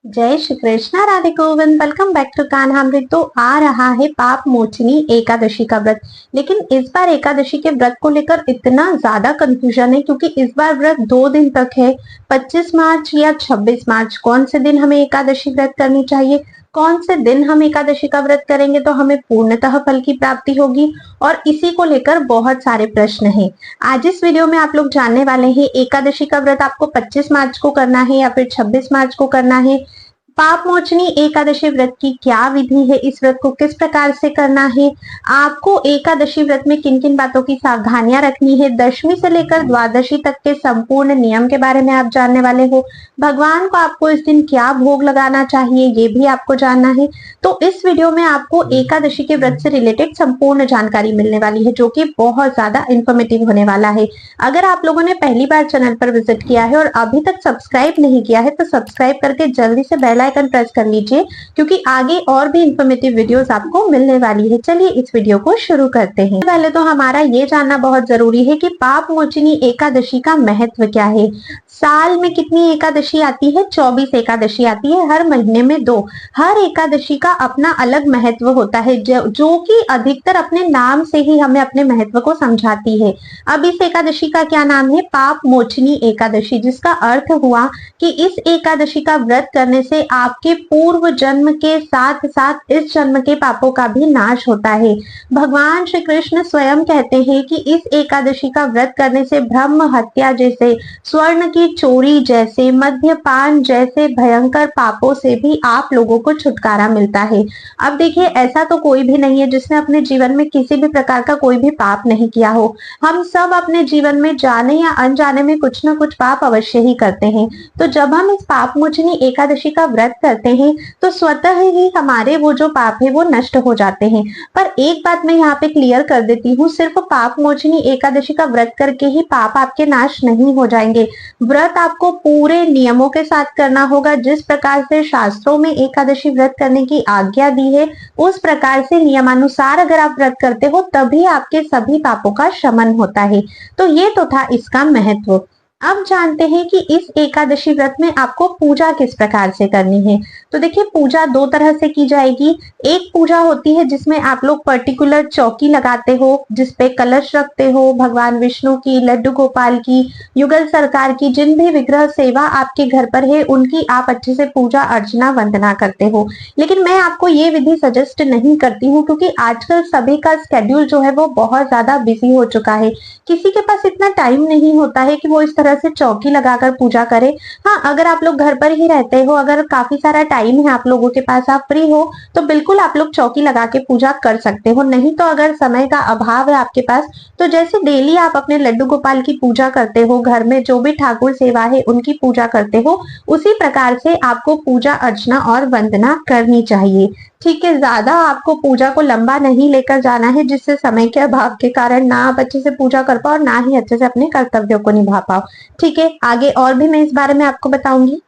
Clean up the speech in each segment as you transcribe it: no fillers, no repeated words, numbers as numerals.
जय Shri Krishna, Radhe Govind. Welcome back to Kanhamrit. तो आ रहा है पाप मोचनी एकादशी का व्रत। लेकिन इस बार एकादशी के व्रत को लेकर इतना ज्यादा कंफ्यूजन है क्योंकि इस बार व्रत 2 दिन तक है। 25 मार्च या 26 मार्च, कौन से दिन हमें एकादशी व्रत करनी चाहिए, कौन से दिन हम एकादशी का व्रत करेंगे तो हमें पूर्णतः फल की प्राप्ति होगी, और इसी को लेकर बहुत सारे प्रश्न हैं। आज इस वीडियो में आप लोग जानने वाले हैं एकादशी का व्रत आपको 25 मार्च को करना है या फिर 26 मार्च को करना है। पाप मोचनी एकादशी व्रत की क्या विधि है, इस व्रत को किस प्रकार से करना है, आपको एकादशी व्रत में किन किन बातों की सावधानियां रखनी है, दशमी से लेकर द्वादशी तक के संपूर्ण नियम के बारे में आप जानने वाले हो। भगवान को आपको इस दिन क्या भोग लगाना चाहिए ये भी आपको जानना है। तो इस वीडियो में आपको एकादशी के व्रत से रिलेटेड संपूर्ण जानकारी मिलने वाली है जो कि बहुत ज्यादा इंफॉर्मेटिव होने वाला है। अगर आप लोगों ने पहली बार चैनल पर विजिट किया है और अभी तक सब्सक्राइब नहीं किया है तो सब्सक्राइब करके जल्दी से बेल आइकन प्रेस कर लीजिए क्योंकि आगे और भी इंफॉर्मेटिव वीडियोस आपको मिलने वाली है। चलिए इस वीडियो को शुरू करते हैं। पहले तो हमारा ये जानना बहुत जरूरी है कि पाप मोचनी एकादशी का महत्व क्या है। साल में कितनी एकादशी आती है? 24 एकादशी आती है, हर महीने में 2। हर एकादशी का अपना अलग महत्व होता है जो कि अधिकतर अपने नाम से ही हमें अपने महत्व को समझाती है। अब इस एकादशी का क्या नाम है? पाप मोचनी एकादशी, जिसका अर्थ हुआ कि इस एकादशी का व्रत करने से आपके पूर्व जन्म के साथ साथ इस जन्म के पापों का भी नाश होता है। भगवान श्री कृष्ण स्वयं कहते हैं कि इस एकादशी का व्रत करने से ब्रह्म हत्या जैसे, स्वर्ण की चोरी जैसे, मद्यपान जैसे भयंकर पापों से भी आप लोगों को छुटकारा मिलता है। अब देखिए, ऐसा तो कोई भी नहीं है जिसने अपने जीवन में किसी भी प्रकार का कोई भी पाप नहीं किया हो। हम सब अपने जीवन में जाने या अनजाने में कुछ ना कुछ पाप अवश्य ही करते हैं। तो जब हम इस पाप मोचनी एकादशी का व्रत करते हैं तो स्वतः ही हमारे वो जो पाप है वो नष्ट हो जाते हैं। पर एक बात मैं यहाँ पे क्लियर कर देती हूँ, सिर्फ पाप मोचनी एकादशी का व्रत करके ही पाप आपके नाश नहीं हो जाएंगे। व्रत आपको पूरे नियमों के साथ करना होगा। जिस प्रकार से शास्त्रों में एकादशी व्रत करने की आज्ञा दी है उस प्रकार से नियमानुसार अगर आप व्रत करते हो तभी आपके सभी पापों का शमन होता है। तो ये तो था इसका महत्व। अब जानते हैं कि इस एकादशी व्रत में आपको पूजा किस प्रकार से करनी है। तो देखिए, पूजा 2 तरह से की जाएगी। एक पूजा होती है जिसमें आप लोग पर्टिकुलर चौकी लगाते हो, जिसपे कलश रखते हो, भगवान विष्णु की, लड्डू गोपाल की, युगल सरकार की, जिन भी विग्रह सेवा आपके घर पर है उनकी आप अच्छे से पूजा अर्चना वंदना करते हो। लेकिन मैं आपको ये विधि सजेस्ट नहीं करती हूँ क्योंकि आजकल सभी का स्केड्यूल जो है वो बहुत ज्यादा बिजी हो चुका है। किसी के पास इतना टाइम नहीं होता है कि वो इस तरह से चौकी लगाकर पूजा करे। हाँ, अगर आप लोग घर पर ही रहते हो, अगर काफी सारा टाइम है आप लोगों के पास, आप फ्री हो, तो बिल्कुल आप लोग चौकी लगा के पूजा कर सकते हो। नहीं तो अगर समय का अभाव है आपके पास तो जैसे डेली आप अपने लड्डू गोपाल की पूजा करते हो, घर में जो भी ठाकुर सेवा है उनकी पूजा करते हो, उसी प्रकार से आपको पूजा अर्चना और वंदना करनी चाहिए। ठीक है, ज्यादा आपको पूजा को लंबा नहीं लेकर जाना है जिससे समय के अभाव के कारण ना आप अच्छे से पूजा कर पाओ ना ही अच्छे से अपने कर्तव्यों को निभा पाओ। ठीक है, आगे और भी मैं इस बारे में आपको बताऊंगी।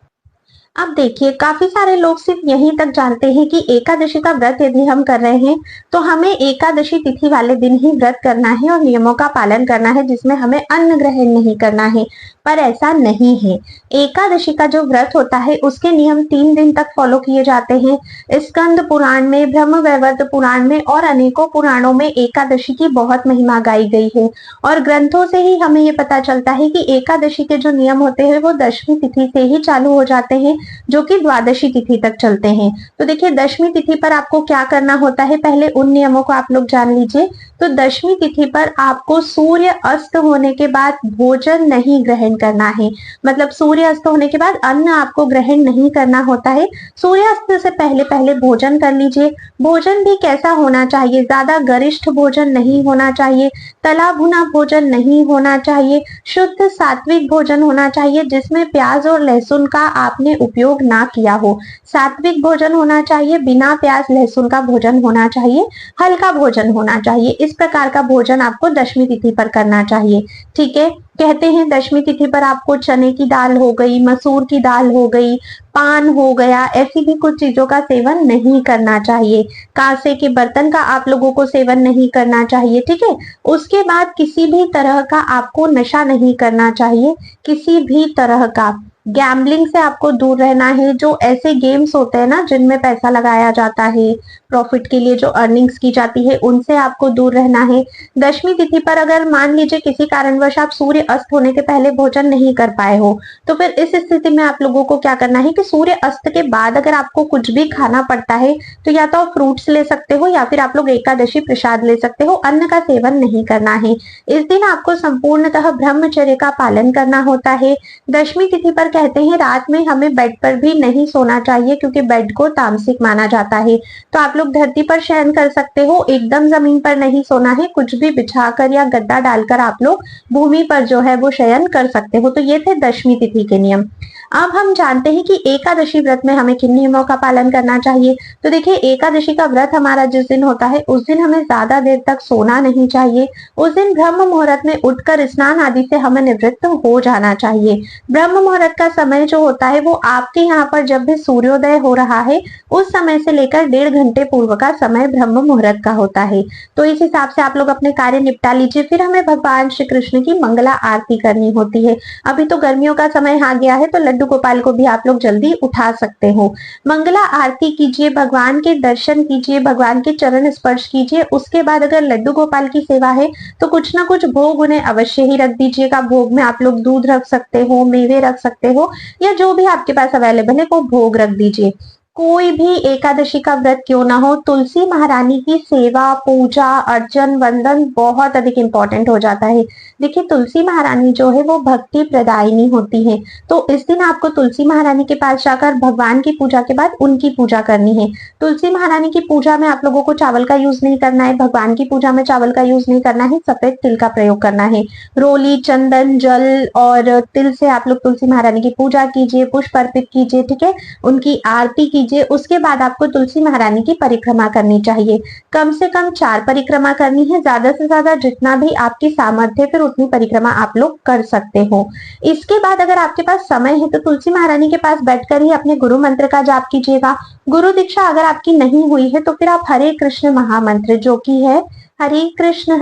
अब देखिए, काफी सारे लोग सिर्फ यहीं तक जानते हैं कि एकादशी का व्रत यदि हम कर रहे हैं तो हमें एकादशी तिथि वाले दिन ही व्रत करना है और नियमों का पालन करना है जिसमें हमें अन्न ग्रहण नहीं करना है। पर ऐसा नहीं है। एकादशी का जो व्रत होता है उसके नियम 3 दिन तक फॉलो किए जाते हैं। स्कंद पुराण में, ब्रह्म वैवर्त पुराण में और अनेकों पुराणों में एकादशी की बहुत महिमा गाई गई है। और ग्रंथों से ही हमें ये पता चलता है कि एकादशी के जो नियम होते हैं वो दशमी तिथि से ही चालू हो जाते हैं जो कि द्वादशी तिथि तक चलते हैं। तो देखिए, दशमी तिथि पर आपको क्या करना होता है, पहले उन नियमों को आप लोग जान लीजिए। तो दशमी तिथि पर आपको सूर्य अस्त होने के बाद भोजन नहीं ग्रहण करना है। मतलब सूर्य अस्त होने के बाद अन्न आपको ग्रहण नहीं करना होता है। सूर्यास्त से पहले पहले भोजन कर लीजिए। भोजन भी कैसा होना चाहिए? ज्यादा गरिष्ठ भोजन नहीं होना चाहिए, तला भुना भोजन नहीं होना चाहिए, शुद्ध सात्विक भोजन होना चाहिए जिसमें प्याज और लहसुन का आपने उपयोग ना किया हो। सात्विक भोजन होना चाहिए, बिना प्याज लहसुन का भोजन होना चाहिए, हल्का भोजन होना चाहिए। इस प्रकार का भोजन आपको दशमी तिथि पर करना चाहिए। ठीक है, कहते हैं दशमी तिथि पर आपको चने की दाल हो गई, मसूर की दाल हो गई, पान हो गया, ऐसी भी कुछ चीजों का सेवन नहीं करना चाहिए। कांसे के बर्तन का आप लोगों को सेवन नहीं करना चाहिए। ठीक है, उसके बाद किसी भी तरह का आपको नशा नहीं करना चाहिए, किसी भी तरह का। गैम्बलिंग से आपको दूर रहना है। जो ऐसे गेम्स होते हैं ना जिनमें पैसा लगाया जाता है, प्रॉफिट के लिए जो अर्निंग्स की जाती है, उनसे आपको दूर रहना है। दशमी तिथि पर अगर मान लीजिए किसी कारणवश आप सूर्य अस्त होने के पहले भोजन नहीं कर पाए हो, तो फिर इस स्थिति में आप लोगों को क्या करना है कि सूर्य अस्त के बाद अगर आपको कुछ भी खाना पड़ता है तो या तो आप फ्रूट्स ले सकते हो या फिर आप लोग एकादशी प्रसाद ले सकते हो, अन्न का सेवन नहीं करना है। इस दिन आपको संपूर्णतः ब्रह्मचर्य का पालन करना होता है। दशमी तिथि पर कहते हैं रात में हमें बेड पर भी नहीं सोना चाहिए, क्योंकि बेड को तामसिक माना जाता है। तो आप लोग धरती पर शयन कर सकते हो, एकदम जमीन पर नहीं सोना है, कुछ भी बिछाकर या गद्दा डालकर आप लोग भूमि पर जो है वो शयन कर सकते हो। तो ये थे दशमी तिथि के नियम। अब हम जानते हैं कि एकादशी व्रत में हमें किन नियमों का पालन करना चाहिए। तो देखिए, एकादशी का व्रत हमारा जिस दिन होता है उस दिन हमें ज्यादा देर तक सोना नहीं चाहिए। उस दिन ब्रह्म मुहूर्त में उठकर स्नान आदि से हमें निवृत्त हो जाना चाहिए। ब्रह्म मुहूर्त का समय जो होता है वो आपके यहाँ पर जब भी सूर्योदय हो रहा है उस समय से लेकर 1.5 घंटे पूर्व का समय ब्रह्म मुहूर्त का होता है। तो इस हिसाब से आप लोग अपने कार्य निपटा लीजिए। फिर हमें भगवान श्री कृष्ण की मंगला आरती करनी होती है। अभी तो गर्मियों का समय आ गया है तो लड्डू गोपाल को भी आप लोग जल्दी उठा सकते हो। मंगला आरती कीजिए, भगवान के दर्शन कीजिए, भगवान के चरण स्पर्श कीजिए। उसके बाद अगर लड्डू गोपाल की सेवा है तो कुछ ना कुछ भोग उन्हें अवश्य ही रख दीजिएगा। भोग में आप लोग दूध रख सकते हो, मेवे रख सकते हो, या जो भी आपके पास अवेलेबल है वो भोग रख दीजिए। कोई भी एकादशी का व्रत क्यों ना हो, तुलसी महारानी की सेवा, पूजा, अर्चन, वंदन बहुत अधिक इंपॉर्टेंट हो जाता है। देखिए, तुलसी महारानी जो है वो भक्ति प्रदायिनी होती है। तो इस दिन आपको तुलसी महारानी के पास जाकर भगवान की पूजा के बाद उनकी पूजा करनी है। तुलसी महारानी की पूजा में आप लोगों को चावल का यूज नहीं करना है, भगवान की पूजा में चावल का यूज नहीं करना है, सफेद तिल का प्रयोग करना है। रोली, चंदन, जल और तिल से आप लोग तुलसी महारानी की पूजा कीजिए, पुष्प अर्पित कीजिए, ठीक है, उनकी आरती कीजिए। उसके बाद आपको तुलसी महारानी की परिक्रमा करनी चाहिए। कम से कम 4 परिक्रमा करनी है, ज्यादा से ज्यादा जितना भी आपकी सामर्थ्य फिर उतनी परिक्रमा आप लोग कर सकते हो। इसके बाद अगर आपके पास समय है तो तुलसी महारानी के पास बैठकर ही अपने गुरु मंत्र का जाप कीजिएगा। गुरु दीक्षा अगर आपकी नहीं हुई है तो फिर आप हरे कृष्ण महामंत्र, जो कि है हरे कृष्ण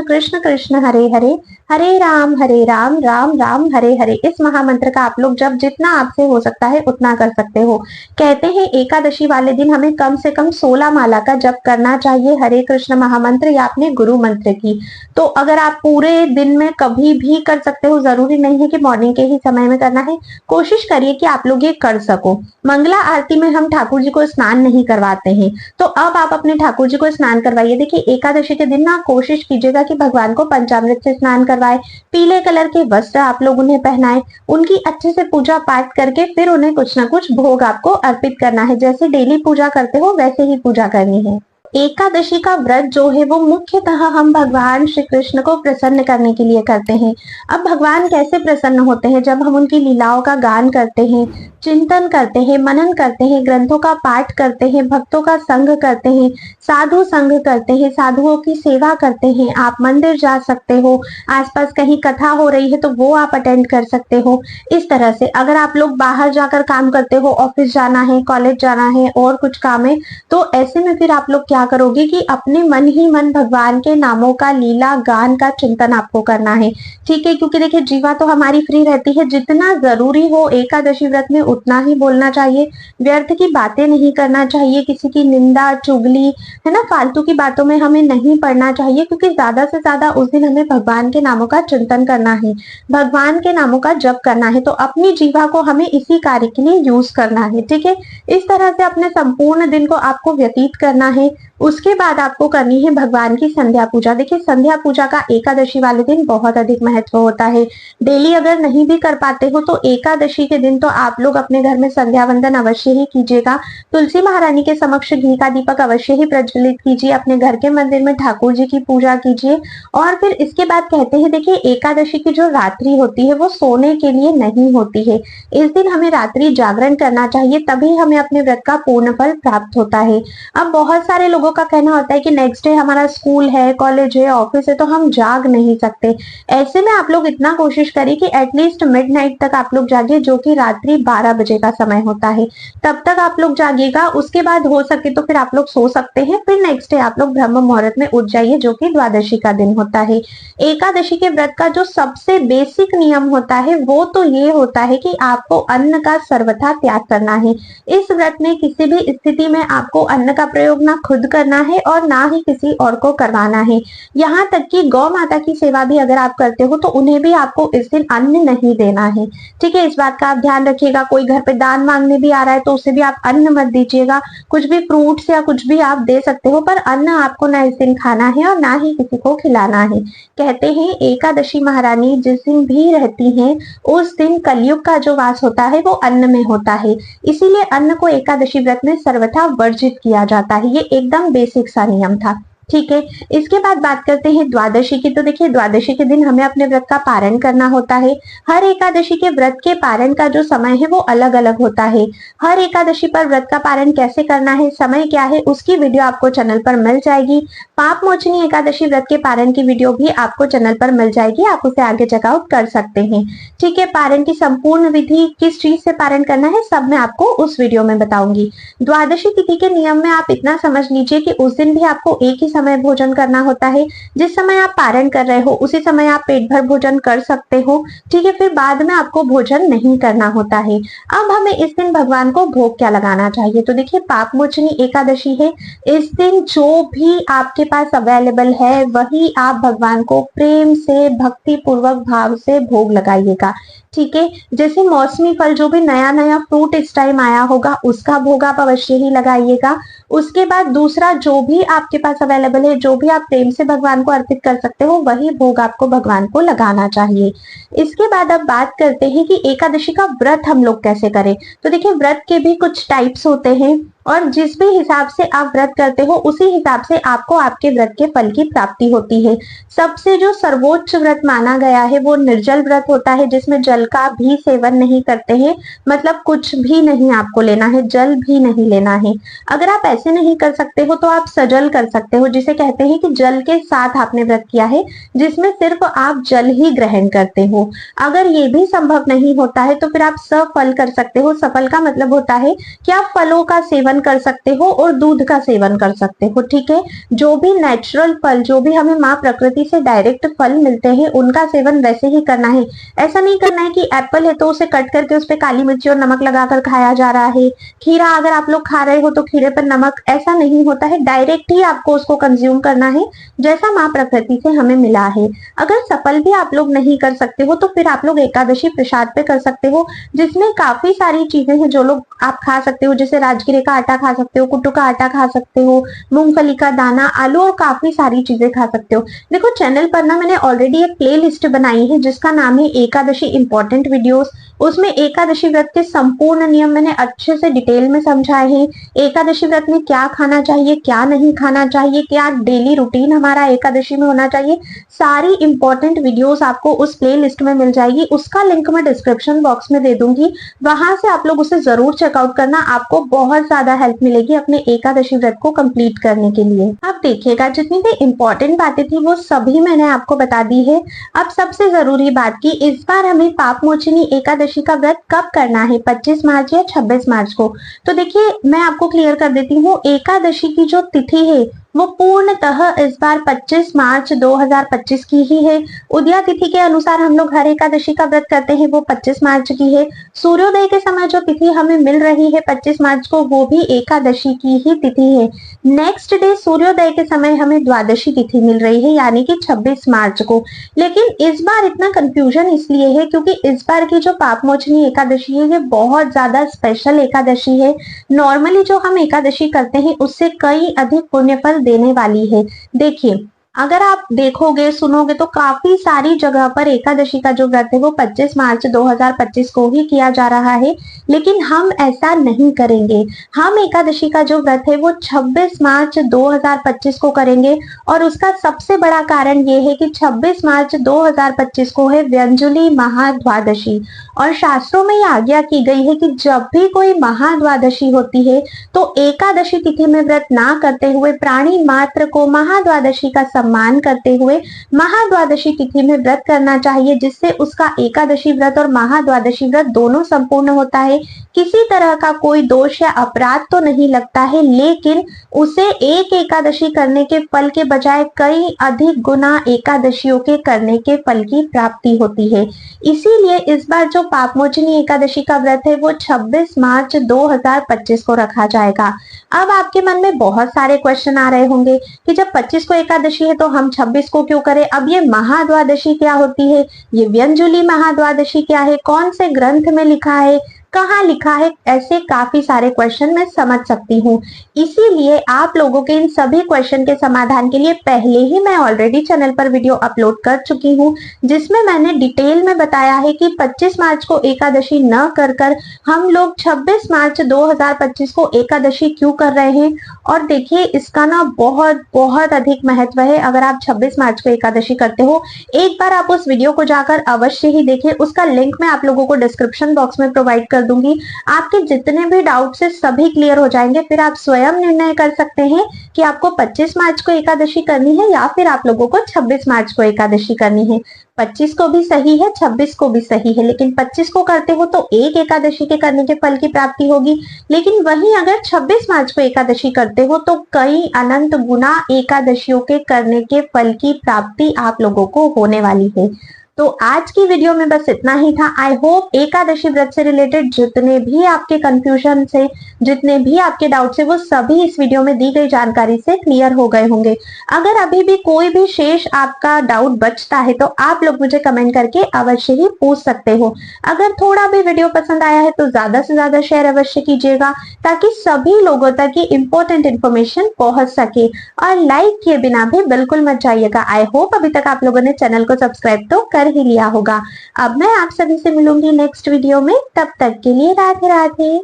कृष्ण कृष्ण हरे हरे, हरे राम राम राम हरे हरे, इस महामंत्र का आप लोग जब जितना आपसे हो सकता है उतना कर सकते हो। कहते हैं एकादशी वाले दिन हमें कम से कम 16 माला का जप करना चाहिए हरे कृष्ण महामंत्र या अपने गुरु मंत्र की। तो अगर आप पूरे दिन में कभी भी कर सकते हो, जरूरी नहीं है कि मॉर्निंग के ही समय में करना है, कोशिश करिए कि आप लोग ये कर सको। मंगला आरती में हम ठाकुर जी को स्नान नहीं करवाते हैं, तो अब आप अपने ठाकुर जी को स्नान करवाइए। देखिए, एकादशी के दिन ना कोशिश कीजिएगा कि भगवान को पंचामृत से स्नान करवाए, पीले कलर के वस्त्र आप लोग उन्हें पहनाए, उनकी अच्छे से पूजा पाठ करके फिर उन्हें कुछ ना कुछ भोग आपको अर्पित करना है। जैसे डेली पूजा करते हो वैसे ही पूजा करनी है। एकादशी का व्रत जो है वो मुख्यतः हम भगवान श्री कृष्ण को प्रसन्न करने के लिए करते हैं। अब भगवान कैसे प्रसन्न होते हैं? जब हम उनकी लीलाओं का गान करते हैं, चिंतन करते हैं, मनन करते हैं, ग्रंथों का पाठ करते हैं, भक्तों का संग करते हैं, साधु संग करते हैं, साधुओं की सेवा करते हैं। आप मंदिर जा सकते हो, आसपास कहीं कथा हो रही है तो वो आप अटेंड कर सकते हो। इस तरह से अगर आप लोग बाहर जाकर काम करते हो, ऑफिस जाना है, कॉलेज जाना है और कुछ काम है, तो ऐसे में फिर आप लोग क्या करोगे कि अपने मन ही मन भगवान के नामों का, लीला गान का चिंतन आपको करना है, ठीक है। क्योंकि देखिए, जीवा तो हमारी फ्री रहती है, जितना जरूरी हो एकादशी व्रत में उतना ही बोलना चाहिए, व्यर्थ की बातें नहीं करना चाहिए, किसी की निंदा चुगली है ना, फालतू की बातों में हमें नहीं पड़ना चाहिए, क्योंकि ज्यादा से ज्यादा उस दिन हमें भगवान के नामों का चिंतन करना है, भगवान के नामों का जप करना है। तो अपनी जीवा को हमें इसी कार्य के लिए यूज करना है, ठीक है। इस तरह से अपने संपूर्ण दिन को आपको व्यतीत करना है। उसके बाद आपको करनी है भगवान की संध्या पूजा। देखिए, संध्या पूजा का एकादशी वाले दिन बहुत अधिक महत्व होता है। डेली अगर नहीं भी कर पाते हो तो एकादशी के दिन तो आप लोग अपने घर में संध्या वंदन अवश्य ही कीजिएगा। तुलसी महारानी के समक्ष घी का दीपक अवश्य ही प्रज्वलित कीजिए, अपने घर के मंदिर में ठाकुर जी की पूजा कीजिए। और फिर इसके बाद कहते हैं, देखिए, एकादशी की जो रात्रि होती है वो सोने के लिए नहीं होती है। इस दिन हमें रात्रि जागरण करना चाहिए, तभी हमें अपने व्रत का पूर्ण फल प्राप्त होता है। अब बहुत सारे लोगों लोगों का कहना होता है कि नेक्स्ट डे हमारा स्कूल है, कॉलेज है, ऑफिस है, तो हम जाग नहीं सकते। ऐसे में आप लोग इतना कोशिश करिए कि एटलीस्ट मिडनाइट तक आप लोग जागिए, जो कि रात्रि 12 बजे का समय होता है। तब तक आप लोग जागिएगा, उसके बाद हो सके तो फिर आप लोग सो सकते हैं। फिर नेक्स्ट डे आप लोग ब्रह्म मुहूर्त में उठ जाइए, जो कि द्वादशी का दिन होता है। एकादशी के व्रत का जो सबसे बेसिक नियम होता है वो तो ये होता है कि आपको अन्न का सर्वथा त्याग करना है। इस व्रत में किसी भी स्थिति में आपको अन्न का प्रयोग ना खुद करना है और ना ही किसी और को करवाना है। यहाँ तक कि गौ माता की सेवा भी अगर आप करते हो तो उन्हें भी आपको इस दिन अन्न नहीं देना है। ठीक है, इस बात का आप ध्यान रखिएगा। कोई घर पे दान मांगने भी आ रहा है तो उसे भी आप अन्न मत दीजिएगा। कुछ भी फ्रूट्स या कुछ भी आप दे सकते हो, पर अन्न आपको ना इस दिन खाना है और ना ही किसी को खिलाना है। कहते हैं एकादशी महारानी जिस दिन भी रहती हैं उस दिन कलयुग का जो वास होता है वो अन्न में होता है। इसीलिए अन्न को एकादशी व्रत में सर्वथा वर्जित किया जाता है। ये एकदम बेसिक सा नियम था। ठीक है, इसके बाद बात करते हैं द्वादशी की। तो देखिए, द्वादशी के दिन हमें अपने व्रत का पारण करना होता है। हर एकादशी के व्रत के पारण का जो समय है वो अलग अलग होता है। हर एकादशी पर व्रत का पारण कैसे करना है, समय क्या है, उसकी वीडियो आपको चैनल पर मिल जाएगी। पाप मोचनी एकादशी व्रत के पारण की वीडियो भी आपको चैनल पर मिल जाएगी, आप उसे आगे चेकआउट कर सकते हैं। ठीक है, पारण की संपूर्ण विधि, किस चीज से पारण करना है, सब मैं आपको उस वीडियो में बताऊंगी। द्वादशी तिथि के नियम में आप इतना समझ लीजिए कि उस दिन भी आपको एक ही समय भोजन करना होता है। जिस समय आप पारण कर रहे हो उसी समय आप पेट भर भोजन कर सकते हो। ठीक है, फिर बाद में आपको भोजन नहीं करना होता है। अब हमें इस दिन भगवान को भोग क्या लगाना चाहिए, तो देखिए पाप मोचनी एकादशी है। इस दिन जो भी आपके पास अवेलेबल है वही आप भगवान को प्रेम से, भक्ति पूर्वक भाव से भोग लगाइएगा। ठीक है, जैसे मौसमी फल, जो भी नया नया फ्रूट इस टाइम आया होगा उसका भोग आप अवश्य ही लगाइएगा। उसके बाद दूसरा, जो भी आपके पास अवेलेबल है, जो भी आप प्रेम से भगवान को अर्पित कर सकते हो वही भोग आपको भगवान को लगाना चाहिए। इसके बाद अब बात करते हैं कि एकादशी का व्रत हम लोग कैसे करें। तो देखिए, व्रत के भी कुछ टाइप्स होते हैं और जिस भी हिसाब से आप व्रत करते हो उसी हिसाब से आपको आपके व्रत के फल की प्राप्ति होती है। सबसे जो सर्वोच्च व्रत माना गया है वो निर्जल व्रत होता है, जिसमें जल का भी सेवन नहीं करते हैं। मतलब कुछ भी नहीं आपको लेना है, जल भी नहीं लेना है। अगर आप ऐसे नहीं कर सकते हो तो आप सजल कर सकते हो, जिसे कहते हैं कि जल के साथ आपने व्रत किया है, जिसमें सिर्फ आप जल ही ग्रहण करते हो। अगर ये भी संभव नहीं होता है तो फिर आप सफल कर सकते हो। सफल का मतलब होता है कि आप फलों का सेवन कर सकते हो और दूध का सेवन कर सकते हो। ठीक है, जो भी नेचुरल फल, जो भी हमें माँ प्रकृति से डायरेक्ट फल मिलते हैं उनका सेवन वैसे ही करना है। ऐसा नहीं करना है कि एप्पल है तो उसे कट करके उस पर काली मिर्ची और नमक लगाकर खाया जा रहा है। खीरा अगर आप लोग खा रहे हो तो खीरे पर नमक, ऐसा नहीं होता है। डायरेक्ट ही आपको उसको कंज्यूम करना है जैसा माँ प्रकृति से हमें मिला है। अगर सफल भी आप लोग नहीं कर सकते हो तो फिर आप लोग एकादशी प्रसाद पे कर सकते हो, जिसमें काफी सारी चीजें हैं जो लोग आप खा सकते हो। जैसे राजगिरे का आटा खा सकते हो, कुट्टू का आटा खा सकते हो, मूंगफली का दाना, आलू और काफी सारी चीजें खा सकते हो। देखो, चैनल पर ना मैंने ऑलरेडी एक प्ले लिस्ट बनाई है जिसका नाम है एकादशी इंपॉर्टेंट वीडियोस। उसमें एकादशी व्रत के संपूर्ण नियम मैंने अच्छे से डिटेल में समझाए हैं। एकादशी व्रत में क्या खाना चाहिए, क्या नहीं खाना चाहिए, क्या डेली रूटीन हमारा एकादशी में होना चाहिए, सारी इंपॉर्टेंट वीडियोस आपको उस प्ले लिस्ट में मिल जाएगी। उसका लिंक मैं डिस्क्रिप्शन बॉक्स में दे दूंगी, वहां से आप लोग उसे जरूर चेकआउट करना। आपको बहुत ज्यादा हेल्प मिलेगी अपने एकादशी व्रत को कंप्लीट करने के लिए। अब देखिएगा, जितनी भी इंपॉर्टेंट बातें थी वो सभी मैंने आपको बता दी है। अब सबसे जरूरी बात की, इस बार हमें पाप मोचनी एकादशी का व्रत कब करना है, 25 मार्च या 26 मार्च को। तो देखिए, मैं आपको क्लियर कर देती हूँ, एकादशी की जो तिथि है वो पूर्णतः इस बार 25 मार्च 2025 की ही है। उदया तिथि के अनुसार हम लोग हर एकादशी का व्रत करते हैं, वो 25 मार्च की है। सूर्योदय के समय जो तिथि हमें मिल रही है 25 मार्च को, वो भी एकादशी की ही तिथि है। नेक्स्ट डे सूर्योदय के समय हमें द्वादशी तिथि मिल रही है, यानी कि 26 मार्च को। लेकिन इस बार इतना कंफ्यूजन इसलिए है क्योंकि इस बार की जो पापमोचनी एकादशी है ये बहुत ज्यादा स्पेशल एकादशी है। नॉर्मली जो हम एकादशी करते हैं उससे कई अधिक पुण्यफल देने वाली है। देखिए, अगर आप देखोगे सुनोगे तो काफी सारी जगह पर एकादशी का जो व्रत है वो 25 मार्च 2025 को ही किया जा रहा है, लेकिन हम ऐसा नहीं करेंगे। हम एकादशी का जो व्रत है वो 26 मार्च 2025 को करेंगे और उसका सबसे बड़ा कारण ये है कि 26 मार्च 2025 को है व्यंजुली महाद्वादशी और शास्त्रों में ये आज्ञा की गई है कि जब भी कोई महाद्वादशी होती है तो एकादशी तिथि में व्रत ना करते हुए प्राणी मात्र को महाद्वादशी का सम्मान करते हुए महाद्वादशी तिथि में व्रत करना चाहिए, जिससे उसका एकादशी व्रत और महाद्वादशी व्रत दोनों संपूर्ण होता है। किसी तरह का कोई दोष या अपराध तो नहीं लगता है, लेकिन उसे एक एकादशी करने के फल के बजाय कई अधिक गुना एकादशियों के करने के फल की प्राप्ति होती है। इसीलिए इस बार जो पापमोचनी एकादशी का व्रत है वो 26 मार्च 2025 को रखा जाएगा। अब आपके मन में बहुत सारे क्वेश्चन आ रहे होंगे कि जब 25 को एकादशी है तो हम 26 को क्यों करें? अब ये महाद्वादशी क्या होती है? ये व्यंजुली महाद्वादशी क्या है? कौन से ग्रंथ में लिखा है? कहाँ लिखा है? ऐसे काफी सारे क्वेश्चन मैं समझ सकती हूँ। इसीलिए आप लोगों के इन सभी क्वेश्चन के समाधान के लिए पहले ही मैं ऑलरेडी चैनल पर वीडियो अपलोड कर चुकी हूँ, जिसमें मैंने डिटेल में बताया है कि 25 मार्च को एकादशी न कर हम लोग 26 मार्च 2025 को एकादशी क्यों कर रहे हैं। और देखिए इसका ना बहुत बहुत अधिक महत्व है। अगर आप 26 मार्च को एकादशी करते हो, एक बार आप उस वीडियो को जाकर अवश्य ही देखें। उसका लिंक मैं आप लोगों को डिस्क्रिप्शन बॉक्स में प्रोवाइड कर दूंगी। आपके जितने भी डाउट्स है सभी क्लियर हो जाएंगे। फिर आप स्वयं निर्णय कर सकते हैं कि आपको 25 मार्च को एकादशी करनी है या फिर आप लोगों को 26 मार्च को एकादशी करनी है। 25 को भी सही है, 26 को भी सही है, लेकिन 25 को करते हो तो एक एकादशी के करने के फल की प्राप्ति होगी, लेकिन वहीं अगर 26 मार्च को एकादशी करते हो तो कई अनंत गुना एकादशियों के करने के फल की प्राप्ति आप लोगों को होने वाली है। तो आज की वीडियो में बस इतना ही था। आई होप एकादशी व्रत से रिलेटेड जितने भी आपके कंफ्यूजन से, जितने भी आपके डाउट्स है, वो सभी इस वीडियो में दी गई जानकारी से क्लियर हो गए होंगे। अगर अभी भी कोई भी शेष आपका डाउट बचता है तो आप लोग मुझे कमेंट करके अवश्य ही पूछ सकते हो। अगर थोड़ा भी वीडियो पसंद आया है तो ज्यादा से ज्यादा शेयर अवश्य कीजिएगा, ताकि सभी लोगों तक ये इंपॉर्टेंट इन्फॉर्मेशन पहुंच सके। और लाइक किए बिना भी बिल्कुल मत जाइएगा। आई होप अभी तक आप लोगों ने चैनल को सब्सक्राइब तो कर ही लिया होगा। अब मैं आप सभी से मिलूंगी नेक्स्ट वीडियो में, तब तक के लिए राधे राधे।